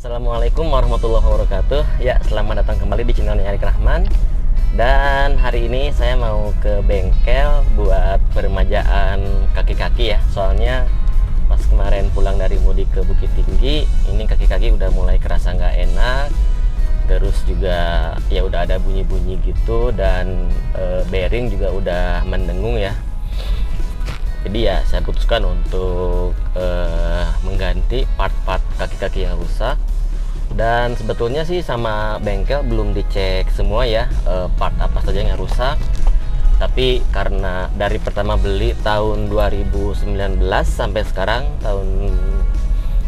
Assalamualaikum warahmatullahi wabarakatuh. Ya, selamat datang kembali di channelnya Arik Rahman. Dan hari ini saya mau ke bengkel buat peremajaan kaki-kaki ya. Soalnya pas kemarin pulang dari mudik ke Bukit Tinggi, ini kaki-kaki udah mulai kerasa nggak enak. Terus juga ya udah ada bunyi-bunyi gitu, dan bearing juga udah mendengung ya. Jadi ya saya putuskan untuk mengganti part-part kaki-kaki yang rusak. Dan sebetulnya sih sama bengkel belum dicek semua ya, part apa saja yang rusak. Tapi karena dari pertama beli tahun 2019 sampai sekarang tahun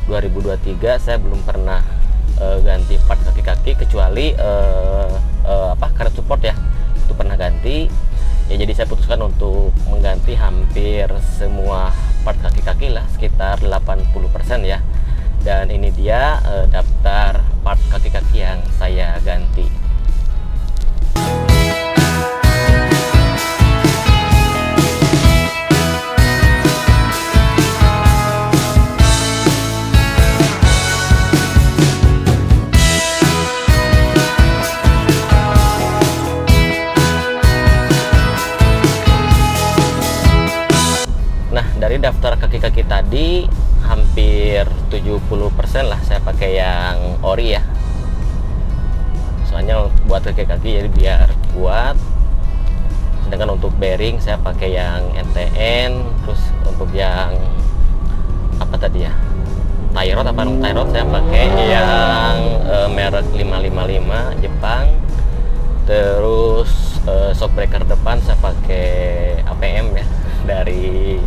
2023 saya belum pernah ganti part kaki-kaki, kecuali karet support ya, itu pernah ganti ya. Jadi saya putuskan untuk mengganti hampir semua part kaki-kaki lah, sekitar 80% ya. Dan ini dia daftar part kaki-kaki yang saya ganti. Nah, dari daftar kaki-kaki tadi hampir 70% lah saya pakai yang ori ya. Soalnya buat kaki-kaki jadi biar kuat. Sedangkan untuk bearing saya pakai yang NTN. Terus untuk yang apa tadi ya, tie rod saya pakai yang merek 555 Jepang. Terus shock breaker depan saya pakai APM ya, dari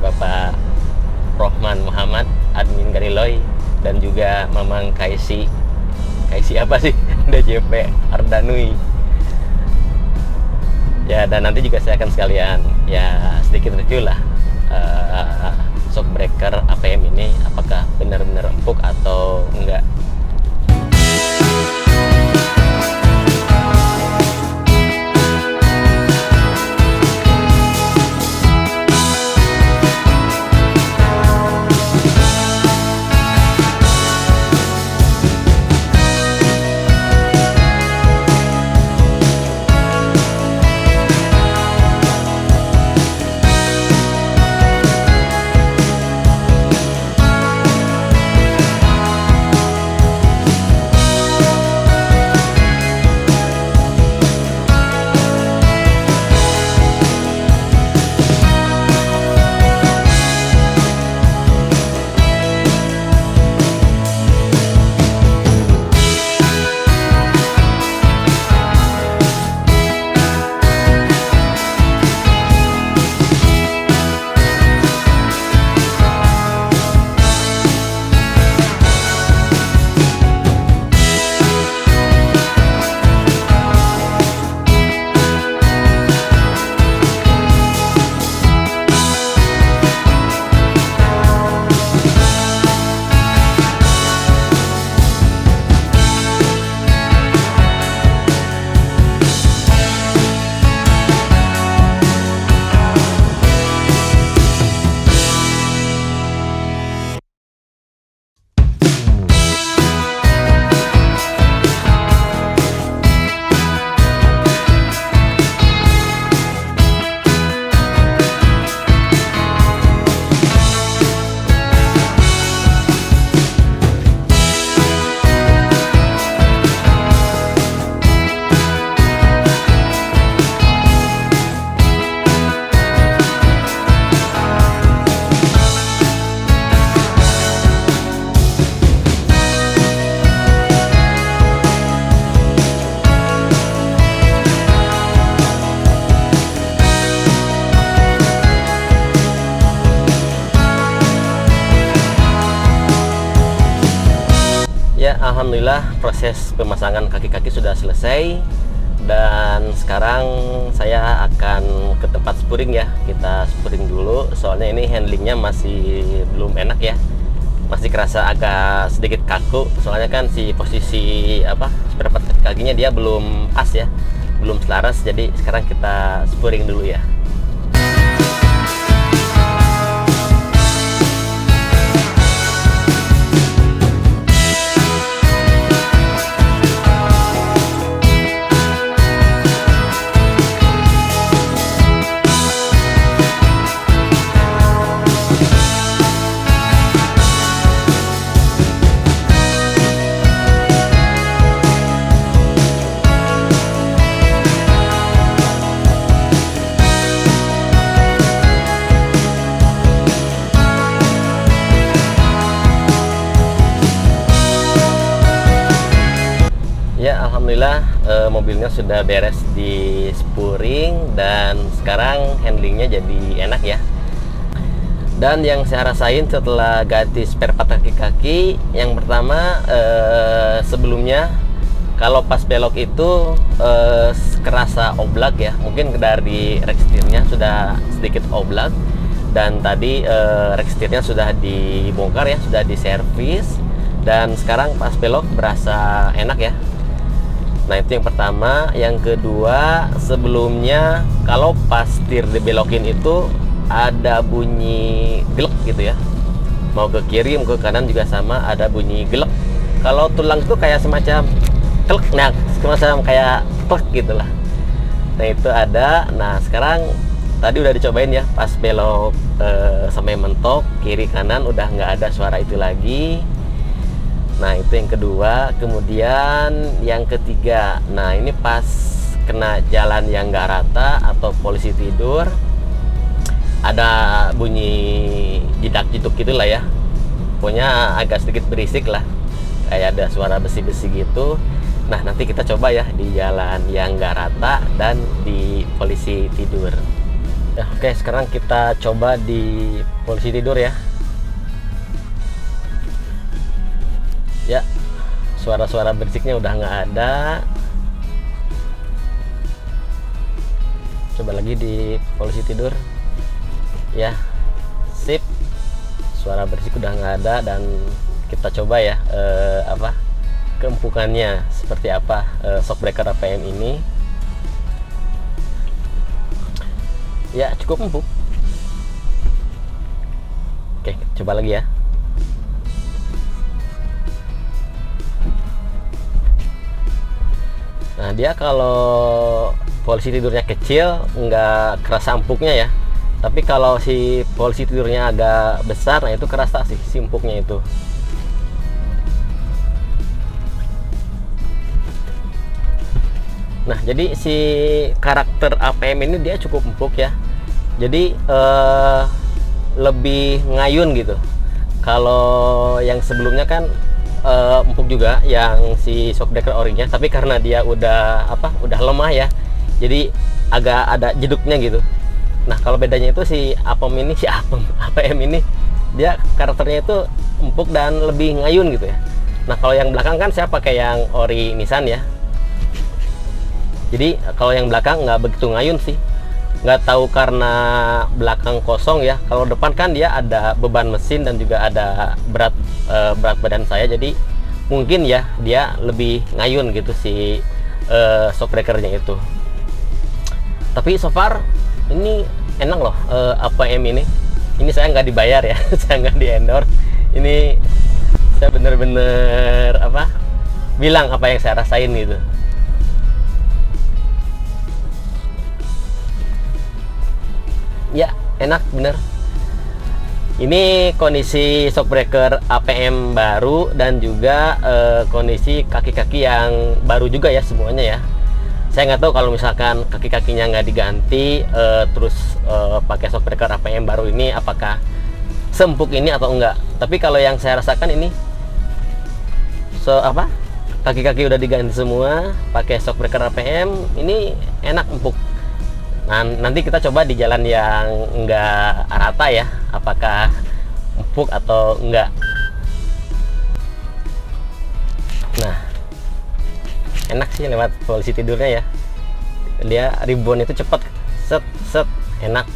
Bapak Rohman Muhammad, admin Gariloy, dan juga Mamang Kaisi apa sih DJP Ardanui ya. Dan nanti juga saya akan sekalian ya sedikit review lah shock breaker APM ini apakah benar-benar empuk atau enggak. Ya, alhamdulillah proses pemasangan kaki-kaki sudah selesai. Dan sekarang saya akan ke tempat spuring ya. Kita spuring dulu, soalnya ini handlingnya masih belum enak ya. Masih kerasa agak sedikit kaku. Soalnya kan si posisi spare part kakinya dia belum pas ya, belum selaras. Jadi sekarang kita spuring dulu ya. alhamdulillah mobilnya sudah beres di spuring dan sekarang handlingnya jadi enak ya. Dan yang saya rasain setelah ganti spare part kaki-kaki, yang pertama sebelumnya kalau pas belok itu kerasa oblak ya, mungkin dari rack setirnya sudah sedikit oblak. Dan tadi rack setirnya sudah dibongkar ya, sudah diservis, dan sekarang pas belok berasa enak ya. Nah itu yang pertama. Yang kedua, sebelumnya kalau pas setir dibelokin itu ada bunyi gelek gitu ya, mau ke kiri mau ke kanan juga sama, ada bunyi gelek. Kalau tulang itu kayak semacam klek, nah semacam kayak klek gitulah. Nah itu ada. Nah sekarang tadi udah dicobain ya, pas belok sampai mentok kiri kanan udah nggak ada suara itu lagi. Nah itu yang kedua. Kemudian yang ketiga, nah ini pas kena jalan yang nggak rata atau polisi tidur, ada bunyi jidak-jiduk gitulah ya, pokoknya agak sedikit berisik lah, kayak ada suara besi-besi gitu. Nah nanti kita coba ya di jalan yang nggak rata dan di polisi tidur ya. Oke, sekarang kita coba di polisi tidur ya. Ya, suara-suara berisiknya udah nggak ada. Coba lagi di polisi tidur ya. Sip, suara berisik udah nggak ada. Dan kita coba ya keempukannya seperti apa shockbreaker APM ini. Ya cukup empuk. Oke, coba lagi ya. Nah dia kalau polisi tidurnya kecil nggak kerasa empuknya ya, tapi kalau si polisi tidurnya agak besar, nah itu kerasa sih si empuknya itu. Nah jadi si karakter APM ini dia cukup empuk ya, jadi lebih ngayun gitu. Kalau yang sebelumnya kan empuk juga yang si shockbreaker orinya, tapi karena dia udah lemah ya, jadi agak ada jeduknya gitu. Nah kalau bedanya itu si APM ini dia karakternya itu empuk dan lebih ngayun gitu ya. Nah kalau yang belakang kan saya pakai yang ori Nissan ya, jadi kalau yang belakang nggak begitu ngayun sih. Nggak tahu karena belakang kosong ya. Kalau depan kan dia ada beban mesin dan juga ada berat badan saya, jadi mungkin ya dia lebih ngayun gitu si shockbreakernya itu. Tapi so far ini enak loh APM ini. Ini saya nggak dibayar ya, saya nggak di endorse. Ini saya bener-bener bilang apa yang saya rasain gitu. Ya enak bener. Ini kondisi shockbreaker APM baru dan juga kondisi kaki-kaki yang baru juga ya semuanya ya. Saya nggak tahu kalau misalkan kaki-kakinya nggak diganti terus pakai shockbreaker APM baru ini apakah seempuk ini atau enggak. Tapi kalau yang saya rasakan ini kaki-kaki udah diganti semua, pakai shockbreaker APM ini enak, empuk. Nah nanti kita coba di jalan yang enggak rata ya, apakah empuk atau enggak. Nah enak sih lewat polisi tidurnya ya, dia rebound itu cepat, set enak,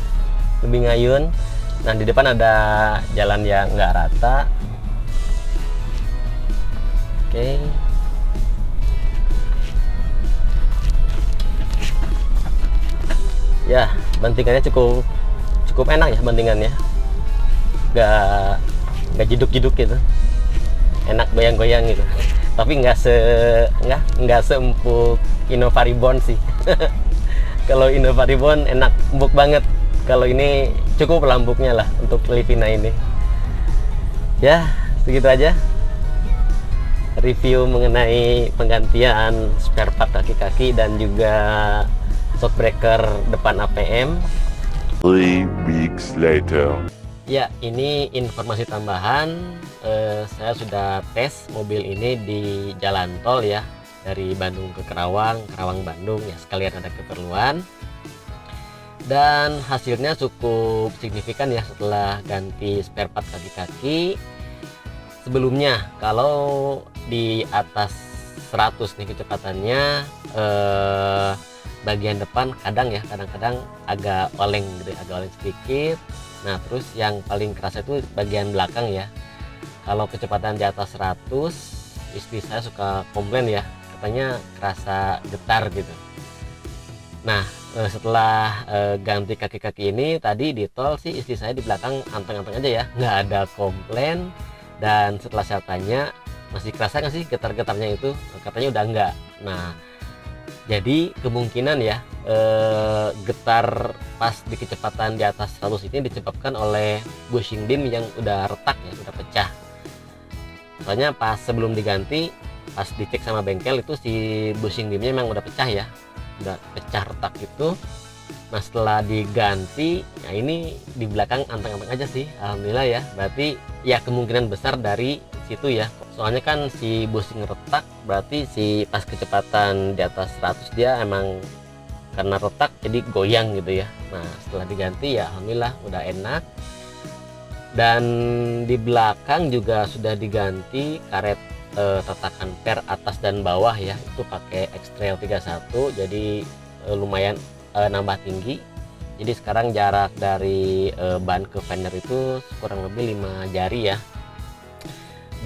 lebih ngayun. Nah di depan ada jalan yang enggak rata. Oke. Ya bantingannya cukup enak ya, bantingannya nggak jeduk-jeduk gitu, enak goyang-goyang gitu. Tapi nggak seempuk Innova Reborn sih. Kalau Innova Reborn enak, empuk banget. Kalau ini cukup empuknya lah untuk Livina ini. Ya segitu aja review mengenai penggantian spare part kaki-kaki dan juga shockbreaker depan APM. 3 weeks later. Ya, ini informasi tambahan. Saya sudah tes mobil ini di jalan tol ya. dari Bandung ke Karawang, Karawang Bandung ya, sekalian ada keperluan. Dan hasilnya cukup signifikan ya setelah ganti spare part kaki-kaki. Sebelumnya kalau di atas 100 nih kecepatannya, bagian depan kadang-kadang agak oleng gitu, agak oleng sedikit. Nah terus yang paling kerasa itu bagian belakang ya. Kalau kecepatan di atas 100, istri saya suka komplain ya, katanya kerasa getar gitu. Nah setelah ganti kaki-kaki ini tadi di tol sih, istri saya di belakang anteng-anteng aja ya, nggak ada komplain. Dan setelah saya tanya, masih kerasa nggak sih getar-getarnya itu? Katanya udah enggak. Nah jadi kemungkinan ya getar pas di kecepatan di atas 100 ini disebabkan oleh bushing beam yang udah retak ya, udah pecah. Soalnya pas sebelum diganti, pas dicek sama bengkel itu si bushing beamnya memang udah pecah ya, udah pecah retak itu. Nah setelah diganti, ya ini di belakang anteng-anteng aja sih, alhamdulillah ya. Berarti ya kemungkinan besar dari situ ya. Soalnya kan si bushing retak, berarti si pas kecepatan di atas 100 dia emang karena retak jadi goyang gitu ya. Nah setelah diganti ya alhamdulillah udah enak. Dan di belakang juga sudah diganti karet tatakan per atas dan bawah ya, itu pakai X-Trail 31, jadi lumayan nambah tinggi. Jadi sekarang jarak dari ban ke fender itu kurang lebih 5 jari ya.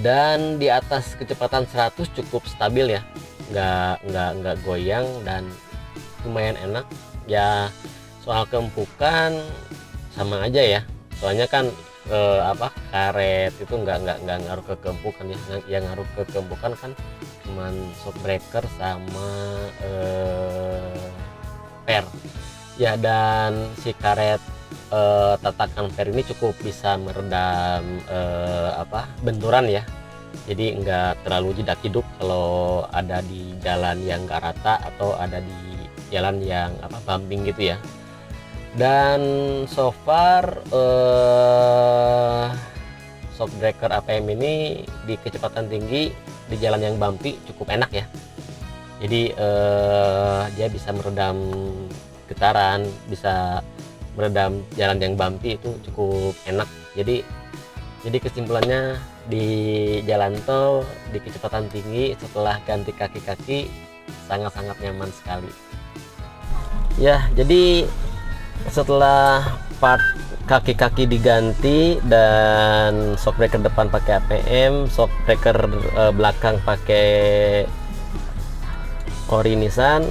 Dan di atas kecepatan 100 cukup stabil ya, nggak goyang dan lumayan enak ya. Soal keempukan sama aja ya, soalnya kan karet itu nggak ngaruh ke keempukan ya. Yang ngaruh ke keempukan kan cuman shock breaker sama per ya. Dan si karet tatakan per ini cukup bisa meredam benturan ya, jadi nggak terlalu jedak-jeduk kalau ada di jalan yang nggak rata atau ada di jalan yang bumping gitu ya. Dan so far shock breaker APM ini di kecepatan tinggi di jalan yang bumpy cukup enak ya. Jadi dia bisa meredam getaran, bisa meredam jalan yang bumpy, itu cukup enak. Jadi kesimpulannya di jalan tol di kecepatan tinggi setelah ganti kaki-kaki sangat-sangat nyaman sekali. Ya, jadi setelah part kaki-kaki diganti dan shock breaker depan pakai APM, shock breaker belakang pakai ori Nissan,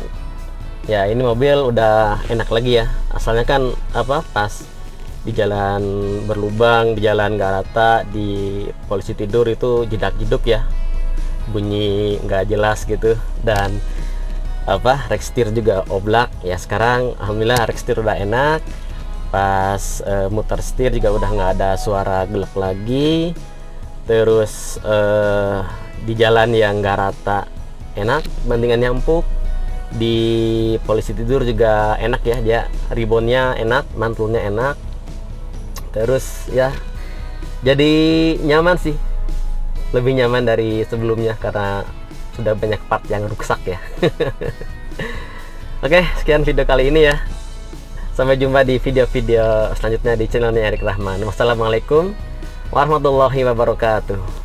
ya ini mobil udah enak lagi ya. Asalnya kan pas di jalan berlubang, di jalan nggak rata, di polisi tidur itu jedak-jeduk ya, bunyi nggak jelas gitu. Dan rack steer juga oblak ya. Sekarang alhamdulillah rack steer udah enak, pas muter setir juga udah nggak ada suara gelap lagi. Terus di jalan yang nggak rata enak bandingannya empuk. Di polisi tidur juga enak ya, dia ribonnya enak, mantulnya enak. Terus ya jadi nyaman sih, lebih nyaman dari sebelumnya karena sudah banyak part yang rusak ya. Oke, sekian video kali ini ya. Sampai jumpa di video-video selanjutnya di channelnya Erik Rahman. Wassalamualaikum warahmatullahi wabarakatuh.